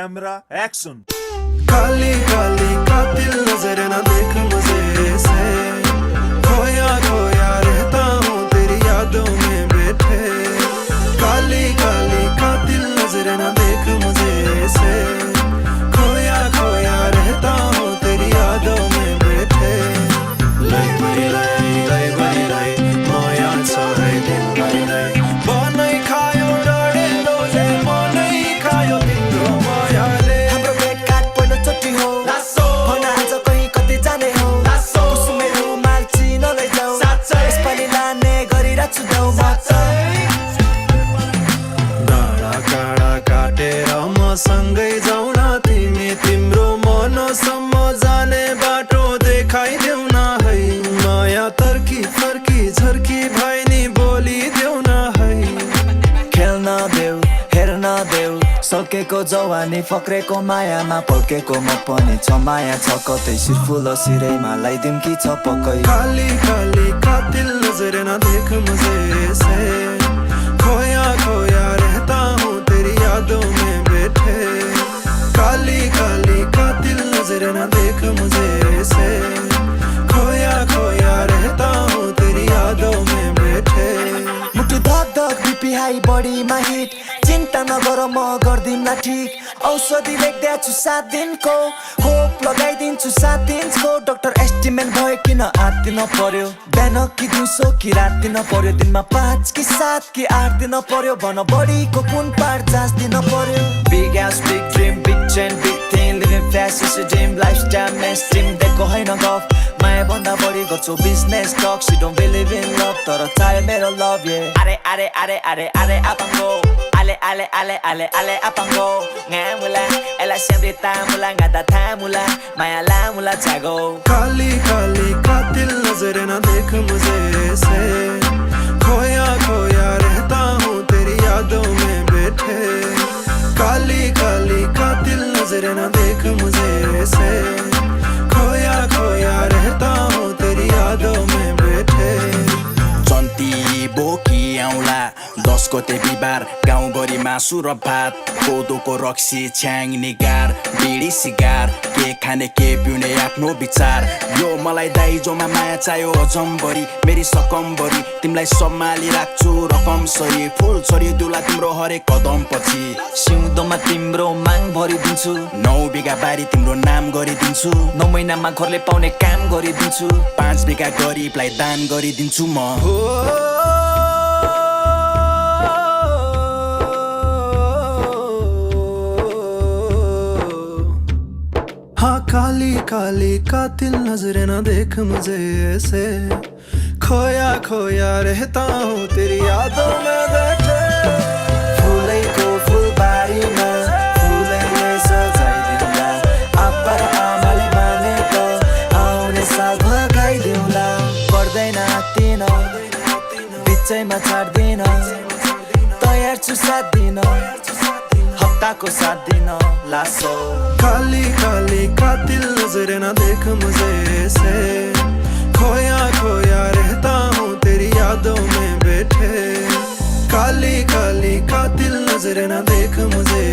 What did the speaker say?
Camera action. Kali Kali कातिल नजर न देख मुझे ऐसे, खोया खोया रहता हूँ तेरी यादों में बैठे। काली काली कातिल नजर न देख मुझे ऐसे, खोया खोया रहता हूँ तेरी यादों में बैठे। लाई बड़ी लाई माया छ है दिन भरि नै, बनै खायो डढे लोले मनै खायो तिम्रो मायाले। हाम्रो भेटघाट पहिलोचोटि हो, भन आज कहीँ कतै जाने हो, कुसुमे रुमाल चिन लैजाऊ, यसपालि लाने गरिरहेको छु देऊ म त। डाँडा काँडा काटेर मसँगै जाऊ न तिमी, तिम्रो मनसम्म जाने बाटो देखाइदेऊ न है। माया तर्की फर्की झर्की भए नि बोलिदेऊ न है। खेल्न देऊ हेर्न देऊ, सकेको जवानी फक्रेको मायामा पल्केको म पनि छ। माया छ कतै सिरफुल सिरैमा लाइदिउँ कि छ पक्कै। काली काली कातिल नजर न देख मुझे ऐसे, खोया खोया रहता हूँ तेरी यादों में बैठे। काली काली कातिल नजर न देख मुझे ऐसे, खोया खोया रहता हूँ तेरी यादों में बैठे। मुटु धक धक बिपी हाई बडीमा हिट, चिन्ता नगर म गर्दिनला ठिक। औषधि लेख्दैछु 7 दिनको, होप लगाइदिन्छु 7 इन्चको। डाक्टर एस्टिमेट भयो किन आत्तिन पर्यो, बिहान कि दिउँसो कि रात दिन पर्यो। दिनमा 5 कि 7 कि 8 दिन पर्यो, भन बडीको कुन पार्ट जाँच दिन पर्यो। Big house big dream big chain big thing, living fast is a dream, lifestyle mainstream. दिएको होइन गफ, माया भन्दा बढी गर्छु business talk. She don't believe in love, तर चाहे मेरो लभ ये। अरे अरे अरे अरे अरे apango, ale ale ale ale ale apango. Ngamula, ela sempre tamula, ngada tamula, maya la mula chago. Kali Kali कातिल नजर न देख मुझे ऐसे, खोया खोया रहता हूँ तेरी यादों में बैठे। काली काली कातिल नजर न देख मुझे ऐसे, खोया खोया रहता हूँ तेरी यादों में बैठे। जन्ती बोकी आउँला 10 गते बिहिबार, गाउँभरि मासु र भात, कोदोको रक्सी छ्याङ्ने गार, बिडी सिगार, के खाने के पिउने आफ्नो विचार। यो मलाई दाइजोमा माया चाहियो अजमभरि, मेरी सकमभरि तिमीलाई सम्हाली राख्छु रकम सरी। फुल छरी दुला तिम्रो हरेक कदम पछि, सिउँदोमा तिम्रो माग भरिदिन्छु, 9 बिघा बारी तिम्रो नाम गरिदिन्छु। 9 महिनामा घरले पाउने काम गरिदिन्छु, 5 बिघा गरिबलाई दान गरिदिन्छु म। हाँ काली काली कातिल नजर न देख मुझे ऐसे, खोया खोया रहता हूँ तेरी यादों में बैठे। फुलैको फुलबारीमा फुलैले सजाइदिउँला, आप्पा र आमाले मानेको आउने साल भगाइदिउँला। पर्दैन आत्तिन, बिचैमा छाड्दिन, तयार छु 7 दिन, हप्ताको 7 दिन लासो। काली काली कातिल नजर न देख मुझे ऐसे, खोया खोया रहता हूँ तेरी यादों में बैठे। काली काली कातिल नजर न देख मुझे